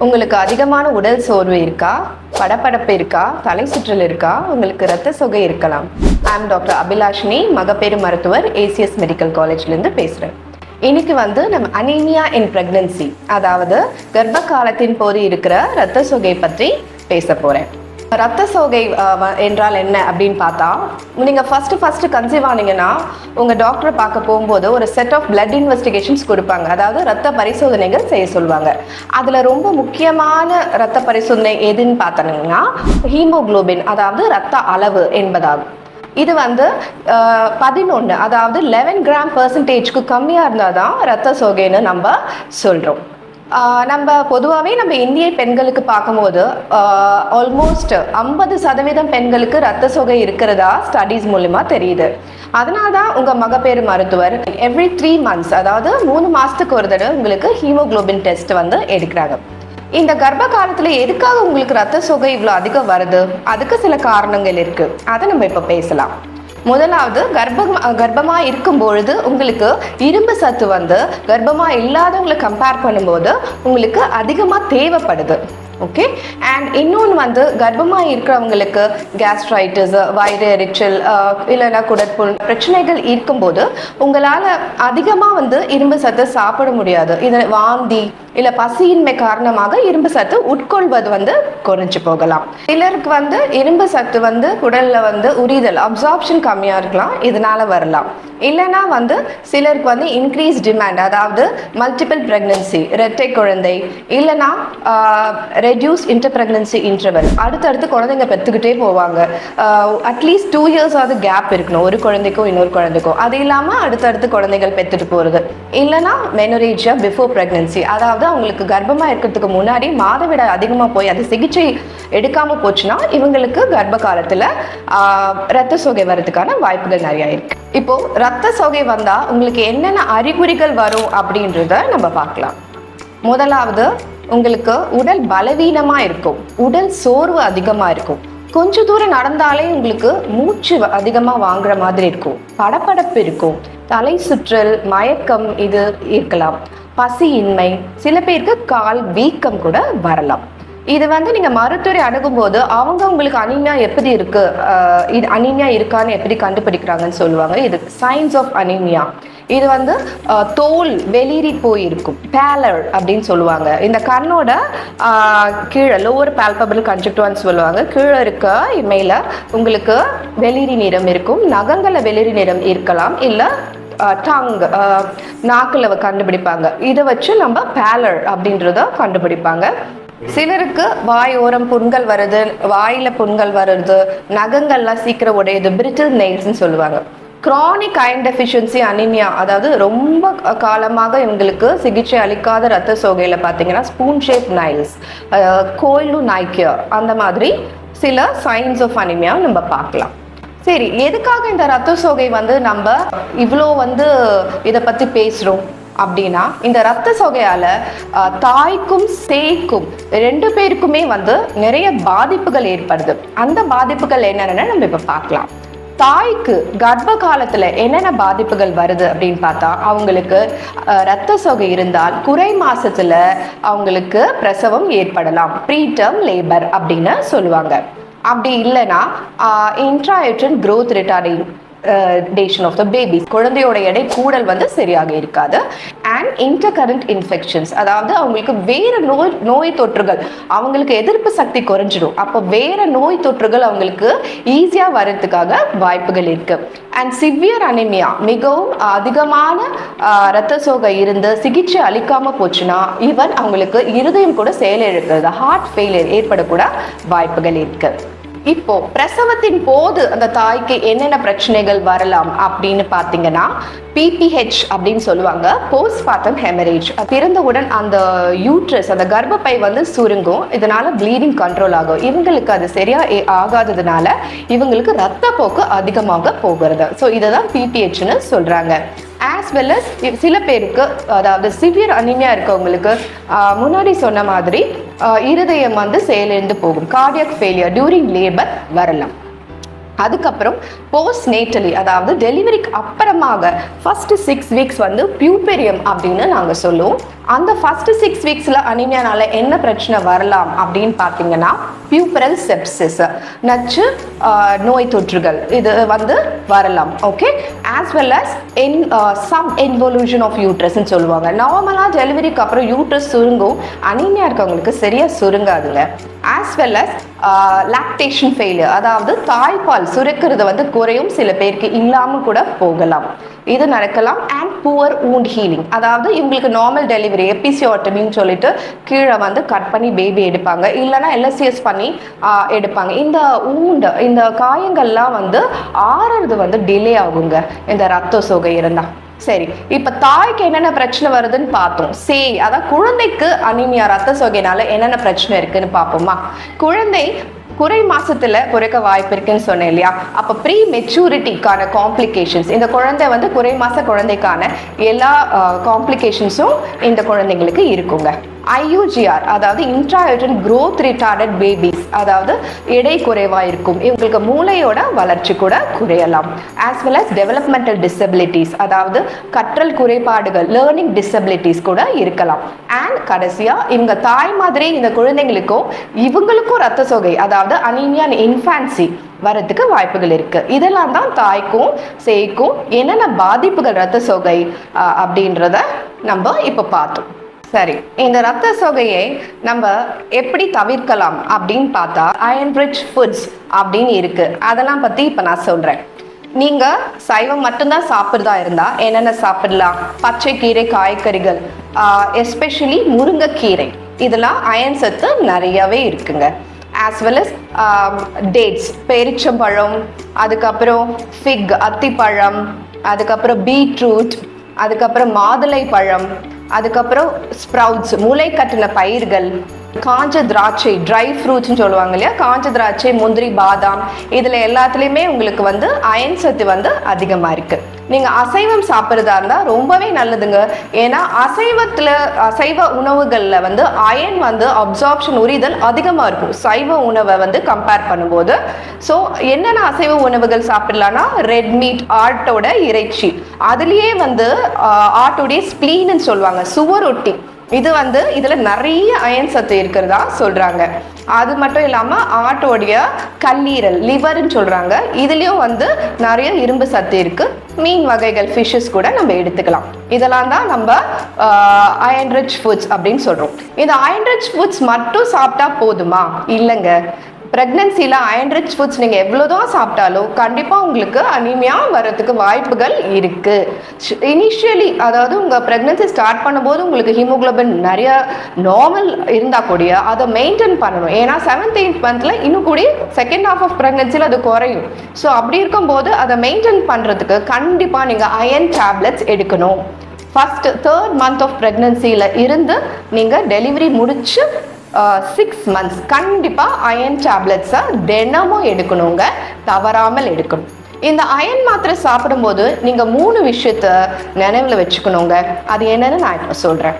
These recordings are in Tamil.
உங்களுக்கு அதிகமான உடல் சோர்வு இருக்கா, படபடப்பு இருக்கா, தலை சுற்றல் இருக்கா, உங்களுக்கு இரத்த சோகை இருக்கலாம். ஐம் டாக்டர் அபிலாஷினி, மகப்பேறு மருத்துவர், ஏசிஎஸ் மெடிக்கல் காலேஜ்லேருந்து பேசுகிறேன். இன்னைக்கு நம்ம அனீமியா இன் பிரெக்னன்சி, அதாவது கர்ப்ப காலத்தின் போது இருக்கிற இரத்த சோகை பற்றி பேச போகிறேன். ரத்த சோகை என்றால் என்ன அப்படின்னு பார்த்தா, நீங்கள் ஃபஸ்ட்டு கன்சீவ் ஆனீங்கன்னா உங்கள் டாக்டரை பார்க்க போகும்போது ஒரு செட் ஆஃப் பிளட் இன்வெஸ்டிகேஷன்ஸ் கொடுப்பாங்க. அதாவது ரத்த பரிசோதனைகள் செய்ய சொல்லுவாங்க. அதில் ரொம்ப முக்கியமான ரத்த பரிசோதனை எதுன்னு பார்த்தீங்கன்னா ஹீமோகுளோபின், அதாவது ரத்த அளவு என்பதாகும். இது 11, அதாவது 11 கிராம் பெர்சன்டேஜ்க்கு கம்மியாக இருந்தால் தான் ரத்த சோகைன்னு நம்ம சொல்கிறோம். நம்ம பொதுவாகவே இந்திய பெண்களுக்கு பார்க்கும்போது ஆல்மோஸ்ட் 50% பெண்களுக்கு ரத்த சோகை இருக்கிறதா ஸ்டடீஸ் மூலமா தெரியுது. அதனால தான் உங்கள் மகப்பேறு மருத்துவர் எவ்ரி 3 months, அதாவது 3 மாதத்துக்கு ஒரு தடவை உங்களுக்கு ஹீமோகுளோபின் டெஸ்ட் எடுக்கிறாங்க. இந்த கர்ப்ப காலத்தில் எதுக்காக உங்களுக்கு ரத்த சோகை இவ்வளோ அதிகம் வருது? அதுக்கு சில காரணங்கள் இருக்குது. அதை நம்ம இப்போ பேசலாம். முதலாவது, கர்ப்பமாக இருக்கும் பொழுது உங்களுக்கு இரும்பு சத்து கர்ப்பமாக இல்லாதவங்களை கம்பேர் பண்ணும்போது உங்களுக்கு அதிகமாக தேவைப்படுது. ஓகே. அண்ட் இன்னொன்று கர்ப்பமாக இருக்கிறவங்களுக்கு கேஸ்ட்ரைட்டிஸ், வயிறு எரிச்சல், இல்லைன்னா குடற்புல் பிரச்சனைகள் இருக்கும்போது உங்களால் அதிகமாக இரும்பு சத்து சாப்பிட முடியாது. இதில் வாந்தி இல்லை பசியின்மை காரணமாக இரும்பு சத்து உட்கொள்வது குறைஞ்சு போகலாம். சிலருக்கு இரும்பு சத்து குடலில் உரிதல், அப்சார்ப்ஷன் கம்மியாக இருக்கலாம், இதனால வரலாம். இல்லைன்னா சிலருக்கு இன்க்ரீஸ் டிமாண்ட், அதாவது மல்டிபிள் பிரெக்னன்சி, இரட்டை குழந்தை, இல்லைன்னா ரெடியூஸ்ட் இன்டர் பிரெக்னன்சி இன்டர்வல், அடுத்தடுத்து குழந்தைங்க பெற்றுக்கிட்டே போவாங்க. அட்லீஸ்ட் 2 years கேப் இருக்கணும் ஒரு குழந்தைக்கும் இன்னொரு குழந்தைக்கும். அது இல்லாமல் அடுத்தடுத்து குழந்தைகள் பெற்றுட்டு போகிறது. இல்லைன்னா மெனோரேஜியா பிஃபோர் பிரெக்னன்சி, அதாவது அவங்களுக்கு கர்ப்பமாக இருக்கிறதுக்கு முன்னாடி மாதவிடாய் அதிகமாக போய் அது சிகிச்சை எடுக்காமல் போச்சுன்னா இவங்களுக்கு கர்ப்ப காலத்தில் ரத்த சோகை வர்றதுக்கான வாய்ப்புகள் நிறையா இருக்கு. இப்போ ரத்த சோகை வந்தால் உங்களுக்கு என்னென்ன அறிகுறிகள் வரும் அப்படின்றத நம்ம பார்க்கலாம். முதலாவது, உங்களுக்கு உடல் பலவீனமாக இருக்கும், உடல் சோர்வு அதிகமாக இருக்கும், கொஞ்ச தூரம் நடந்தாலே உங்களுக்கு மூச்சு அதிகமாக வாங்குற மாதிரி இருக்கும், படபடப்பு இருக்கும், தலை சுற்றல், மயக்கம் இது இருக்கலாம், பசியின்மை, சில பேருக்கு கால் வீக்கம் கூட வரலாம். இது நீங்கள் மருத்துவரை அணுகும்போது அவங்க உங்களுக்கு அனீமியா எப்படி இருக்கு, இது அனீமியா இருக்கான்னு எப்படி கண்டுபிடிக்கிறாங்கன்னு சொல்லுவாங்க. இது சைன்ஸ் ஆஃப் அனீமியா. இது தோல் வெளிரி போயிருக்கும், பேலர் அப்படின்னு சொல்லுவாங்க. இந்த கண்ணோட கீழே லோவர் பால்பபிள் கன்ஜக்டிவான்னு சொல்லுவாங்க, கீழே இருக்க மேல உங்களுக்கு வெளிரி நிறம் இருக்கும், நகங்களில் வெளிரி நிறம் இருக்கலாம், இல்லை டங் நாக்கில் கண்டுபிடிப்பாங்க. இதை வச்சு நம்ம பேலர் அப்படின்றத கண்டுபிடிப்பாங்க. சிலருக்கு வாய் ஓரம் புண்கள் வருது, வாயில் புண்கள் வருது, நகங்கள்லாம் சீக்கிரம் உடையுது, பிரிட்டில் நெயில்ஸ்ன்னு சொல்லுவாங்க. கிரானிக் அயர்ன் டெஃபிஷியன்சி அனீமியா, அதாவது ரொம்ப காலமாக இவங்களுக்கு சிகிச்சை அளிக்காத ரத்த சோகையில் பார்த்தீங்கன்னா ஸ்பூன் ஷேப் நைல்ஸ், கோயிலு நாய்க்கியா, அந்த மாதிரி சில சைன்ஸ் ஆஃப் அனீமியா நம்ம பார்க்கலாம். சரி, எதுக்காக இந்த ரத்த சோகை நம்ம இவ்வளோ இதை பற்றி பேசுகிறோம் அப்படின்னா, இந்த ரத்த சோகையால் தாய்க்கும் சேய்க்கும் 2 பேருக்குமே நிறைய பாதிப்புகள் ஏற்படுது. அந்த பாதிப்புகள் என்னென்னு நம்ம இப்போ பார்க்கலாம். தாய்க்கு கர்ப்ப காலத்தில் என்னென்ன பாதிப்புகள் வருது அப்படின்னு பார்த்தா, அவங்களுக்கு ரத்த சோகை இருந்தால் குறை மாசத்துல அவங்களுக்கு பிரசவம் ஏற்படலாம், ப்ரீடர்ம் லேபர் அப்படின்னு சொல்லுவாங்க. அப்படி இல்லைன்னா இன்ட்ராயூட்ரன் growth retardation of the baby, குழந்தையோட எடை கூடல் சரியாக இருக்காது. அண்ட் இன்டர்கரண்ட் இன்ஃபெக்ஷன்ஸ், அதாவது அவங்களுக்கு வேற நோய் தொற்றுகள், அவங்களுக்கு எதிர்ப்பு சக்தி குறைஞ்சிடும். அப்போ வேற நோய் தொற்றுகள் அவங்களுக்கு ஈஸியாக வர்றதுக்காக வாய்ப்புகள் இருக்கு. அண்ட் சிவியர் அனிமியா, மிகவும் அதிகமான ரத்த சோகை இருந்து சிகிச்சை அளிக்காம போச்சுன்னா ஈவன் அவங்களுக்கு இருதயம் கூட செயலிழக்கிறது, ஹார்ட் ஃபெயிலியர் ஏற்படக்கூட வாய்ப்புகள் இருக்கு. இப்போ பிரசவத்தின் போது அந்த தாய்க்கு என்னென்ன பிரச்சனைகள் வரலாம் அப்படின்னு பார்த்தீங்கன்னா, PPH அப்படின்னு சொல்லுவாங்க, போஸ்ட்மார்ட்டம் ஹெமரேஜ். பிறந்தவுடன் அந்த யூட்ரஸ், அந்த கர்ப்பப்பை சுருங்கும், இதனால ப்ளீடிங் கண்ட்ரோல் ஆகும். இவங்களுக்கு அது சரியா ஆகாததுனால இவங்களுக்கு ரத்த போக்கு அதிகமாக போகிறது. ஸோ இதை தான் PPHன்னு சொல்றாங்க. ஆஸ் வெல் அஸ் சில பேருக்கு, அதாவது சிவியர் அனிமியா இருக்கவங்களுக்கு முன்னாடி சொன்ன மாதிரி இருதயம் செயலிழந்து போகும், கார்டியாக் ஃபெயிலியர் டியூரிங் லேபர் வரலாம். அதுக்கப்புறம் போஸ்ட் நேட்டலி, அதாவது டெலிவரிக்கு அப்புறமாக ஃபர்ஸ்ட் 6 வீக்ஸ் வந்து பியூபெரியம் அப்படின்னு நாங்கள் சொல்லுவோம். அந்த ஃபர்ஸ்ட் 6 வீக்ஸில் அனீமியானால என்ன பிரச்சனை வரலாம் அப்படின்னு பார்த்தீங்கன்னா பியூபரல் செப்சிஸ், நச்சு நோய் தொற்றுகள் இது வந்து வரலாம். Okay, as well as sub involution of யூட்ரஸ்ன்னு சொல்லுவாங்க. நார்மலாக டெலிவரிக்கு அப்புறம் யூட்ரஸ் சுருங்கும், அனீமியா இருக்கவங்களுக்கு சரியாக சுருங்காதுங்க. As well as lactation failure, அதாவது தாய்ப்பால் சுரக்கிறது வந்து குறையும், சில பேருக்கு இல்லாமல் கூட போகலாம், இது நடக்கலாம். அண்ட் புவர் வூண்ட் ஹீலிங், அதாவது இவங்களுக்கு நார்மல் டெலிவரி எபிசியோட்டமின்னு சொல்லிட்டு கீழே வந்து கட் பண்ணி பேபி எடுப்பாங்க, இல்லைனா எல்எஸ்சிஎஸ் பண்ணி எடுப்பாங்க. இந்த வூண்ட், இந்த காயங்கள்லாம் வந்து ஆறுறது வந்து டிலே ஆகுங்க இந்த ரத்த சோகை இருந்தால். சரி, இப்போ தாய்க்கு என்னென்ன பிரச்சனை வருதுன்னு பார்த்தோம். அதான் குழந்தைக்கு அனீமியா ரத்த சோகைனால என்னென்ன பிரச்சனை இருக்குன்னு பார்ப்போமா. குழந்தை குறை மாசத்துல குறைக்க வாய்ப்பு இருக்குன்னு சொன்னேன் இல்லையா. அப்போ ப்ரீ மெச்சூரிட்டிக்கான காம்ப்ளிகேஷன்ஸ், இந்த குழந்தை வந்து குறை மாச குழந்தைக்கான எல்லா காம்ப்ளிகேஷன்ஸும் இந்த குழந்தைங்களுக்கு இருக்குங்க. IUGR, அதாவது இன்ட்ராயூட்ரன் growth retarded பேபிஸ், அதாவது எடை குறைவாக இருக்கும், இவங்களுக்கு மூளையோட வளர்ச்சி கூட குறையலாம். As well as developmental disabilities, அதாவது கற்றல் குறைபாடுகள் லேர்னிங் டிசபிலிட்டிஸ் கூட இருக்கலாம். அண்ட் கடைசியாக இவங்க தாய் மாதிரி இந்த குழந்தைங்களுக்கும் இவங்களுக்கும் ரத்த சோகை, அதாவது அனீமியா இன்ஃபான்சி வரதுக்கு வாய்ப்புகள் இருக்கு. இதெல்லாம் தான் தாய்க்கும் சேய்க்கும் என்னென்ன பாதிப்புகள் ரத்த சோகை அப்படின்றத நம்ம இப்போ பார்த்தோம். சரி, இந்த ரத்த சோகையை நம்ம எப்படி தவிர்க்கலாம் அப்படின்னு பார்த்தா அயன் ரிச் ஃபுட்ஸ் அப்படின்னு இருக்கு, அதெல்லாம் பற்றி இப்போ நான் சொல்கிறேன். நீங்கள் சைவம் மட்டும்தான் சாப்பிட்றதா இருந்தால் என்னென்ன சாப்பிடலாம்? பச்சை கீரை, காய்கறிகள், எஸ்பெஷலி முருங்கைக்கீரை, இதெல்லாம் அயன் சத்து நிறையவே இருக்குங்க. ஆஸ் வெல் அஸ் டேட்ஸ், பேரிச்சம்பழம், அதுக்கப்புறம் ஃபிக் அத்திப்பழம், அதுக்கப்புறம் பீட்ரூட், அதுக்கப்புறம் மாதுளை பழம், அதுக்கப்புறம் ஸ்ப்ரவுட்ஸ் மூளை கட்டின பயிர்கள், காஞ்ச திராட்சை ட்ரை ஃப்ரூட்ஸ்ன்னு சொல்லுவாங்க இல்லையா, காஞ்ச திராட்சை, முந்திரி, பாதாம், இதில் எல்லாத்துலேயுமே உங்களுக்கு வந்து அயன் சத்து வந்து அதிகமாக இருக்குது. நீங்கள் அசைவம் சாப்பிட்றதா இருந்தால் ரொம்பவே நல்லதுங்க. ஏன்னா அசைவ உணவுகளில் வந்து அயன் வந்து அப்சார்ப்ஷன் உரிதல் அதிகமாக இருக்கும் சைவ உணவை வந்து கம்பேர் பண்ணும்போது. ஸோ என்னென்ன அசைவ உணவுகள் சாப்பிடலான்னா ரெட் மீட், ஆட்டோட இறைச்சி, அதுலேயே வந்து ஆட்டோடைய ஸ்ப்ளீன்னு சொல்லுவாங்க, சுவரொட்டி, இது வந்து இதில் நிறைய அயன் சத்து இருக்கிறதா சொல்கிறாங்க. அது மட்டும் இல்லாமல் ஆட்டோடைய கல்லீரல், லிவர்னு சொல்கிறாங்க, இதுலேயும் வந்து நிறைய இரும்பு சத்து இருக்குது. மீன் வகைகள், ஃபிஷ்ஷஸ் கூட நம்ம எடுத்துக்கலாம். இதெல்லாம் தான் நம்ம அயன் ரிச் ஃபுட்ஸ் அப்படின்னு சொல்கிறோம். இந்த அயன் ரிச் ஃபுட்ஸ் மட்டும் சாப்பிட்டா போதுமா? இல்லைங்க. ப்ரெக்னன்சியில் அயன் ரிச் ஃபுட்ஸ் நீங்கள் எவ்வளோதான் சாப்பிட்டாலும் கண்டிப்பாக உங்களுக்கு அனீமியா வர்றதுக்கு வாய்ப்புகள் இருக்குது. இனிஷியலி, அதாவது உங்கள் ப்ரெக்னன்சி ஸ்டார்ட் பண்ணும்போது உங்களுக்கு ஹீமோக்ளோபின் நிறைய நார்மல் இருந்தால் கூட அதை மெயின்டைன் பண்ணணும். ஏன்னா 7th 8th மந்தில் இன்னும் கூட செகண்ட் ஹாஃப் ஆஃப் ப்ரெக்னன்சியில் அது குறையும். ஸோ அப்படி இருக்கும்போது அதை மெயின்டைன் பண்ணுறதுக்கு கண்டிப்பாக நீங்கள் அயன் டேப்லெட்ஸ் எடுக்கணும். ஃபர்ஸ்ட் 3rd மந்த் ஆஃப் ப்ரெக்னன்சியில் இருந்து நீங்கள் டெலிவரி முடிச்சு 6 months கண்டிப்பாக அயன் டேப்லெட்ஸை தினமும் எடுக்கணுங்க, தவறாமல் எடுக்கணும். இந்த அயன் மாத்திரை சாப்பிடும்போது நீங்கள் 3 விஷயத்த நினைவில் வச்சுக்கணுங்க. அது என்னன்னு நான் இப்போ சொல்கிறேன்.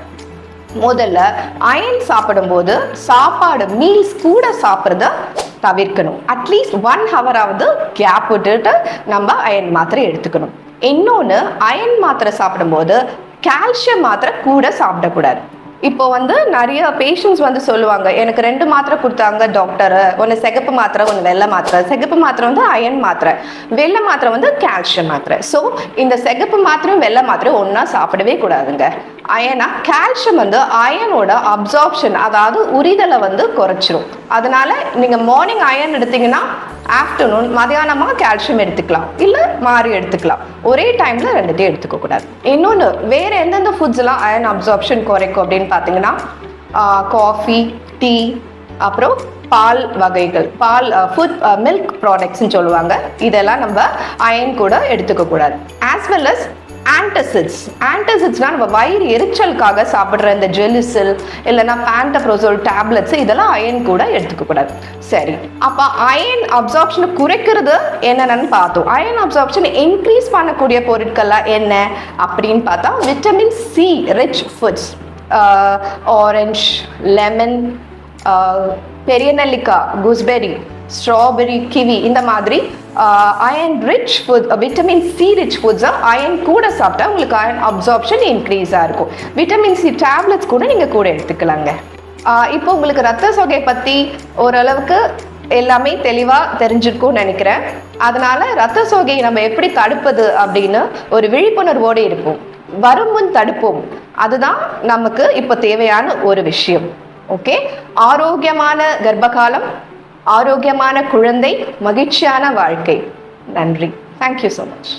முதல்ல அயன் சாப்பிடும்போது சாப்பாடு மீல்ஸ் கூட சாப்பிட்றத தவிர்க்கணும். அட்லீஸ்ட் 1 hour கேப் விட்டுட்டு நம்ம அயன் மாத்திரை எடுத்துக்கணும். இன்னொன்று, அயன் மாத்திரை சாப்பிடும்போது கால்சியம் மாத்திரை கூட சாப்பிடக்கூடாது. இப்போ வந்து நிறைய பேஷண்ட்ஸ் வந்து சொல்லுவாங்க, எனக்கு 2 மாத்திரை கொடுத்தாங்க டாக்டர், ஒன்று சிகப்பு மாத்திரை, ஒன்று வெள்ளை மாத்திரை. சிகப்பு மாத்திரை வந்து அயன் மாத்திரை, வெள்ளை மாத்திரை வந்து கால்சியம் மாத்திரை. ஸோ இந்த சிகப்பு மாத்திரையும் வெள்ளை மாத்திரையும் ஒன்றா சாப்பிடவே கூடாதுங்க. அயனா கால்சியம் வந்து அயனோட அப்சார்ப்ஷன், அதாவது உரிதலை வந்து குறைச்சிரும். அதனால நீங்கள் மார்னிங் அயன் எடுத்தீங்கன்னா ஆஃப்டர்நூன் மதியானமாக கால்சியம் எடுத்துக்கலாம், இல்லை மாறி எடுத்துக்கலாம். ஒரே டைமில் 2த்தையும் எடுத்துக்க கூடாது. இன்னொன்று, வேறு எந்தெந்த ஃபுட்ஸ் எல்லாம் அயன் அப்சார்ப்ஷன் குறைக்கும் அப்படின்னு பார்த்தீங்கன்னா காஃபி, டீ, அப்புறம் பால் வகைகள், பால் ஃபுட் மில்க் ப்ராடக்ட்ஸ்ன்னு சொல்லுவாங்க, இதெல்லாம் நம்ம அயன் கூட எடுத்துக்க கூடாது. ஆஸ் வெல் அஸ் ஆன்டாசிட்ஸ்னா நம்ம வயிறு எரிச்சலுக்காக சாப்பிட்ற இந்த ஜெலிசில் இல்லைன்னா பேண்டப்ரோசோல் டேப்லெட்ஸ், இதெல்லாம் அயன் கூட எடுத்துக்க கூடாது. சரி, அப்போ அயன் அப்சார்ப்ஷனை குறைக்கிறது என்னென்னு பார்த்தோம். அயன் அப்சார்ப்ஷன் இன்க்ரீஸ் பண்ணக்கூடிய பொருட்கள்லாம் என்ன அப்படின்னு பார்த்தா vitamin C rich foods, orange, lemon, பெரிய நெல்லிக்காய், கூஸ்பெரி, ஸ்ட்ராபெரி, கிவி இந்த மாதிரி iron rich food, vitamin C rich ஃபுட்ஸை அயன் கூட சாப்பிட்டா உங்களுக்கு அயன் அப்சார்ப்ஷன் இன்க்ரீஸாக இருக்கும். விட்டமின் சி டேப்லெட்ஸ் கூட நீங்கள் கூட எடுத்துக்கலாங்க. இப்போ உங்களுக்கு ரத்த சோகை பற்றி ஓரளவுக்கு எல்லாமே தெளிவாக தெரிஞ்சிருக்கும்னு நினைக்கிறேன். அதனால ரத்த சோகையை நம்ம எப்படி தடுப்பது அப்படின்னு ஒரு விழிப்புணர்வோடு இருப்போம். வரும் முன் தடுப்போம், அதுதான் நமக்கு இப்போ தேவையான ஒரு விஷயம். ஓகே, ஆரோக்கியமான கர்ப்பகாலம், ஆரோக்கியமான குழந்தை, மகிழ்ச்சியான வாழ்க்கை. நன்றி. Thank you so much.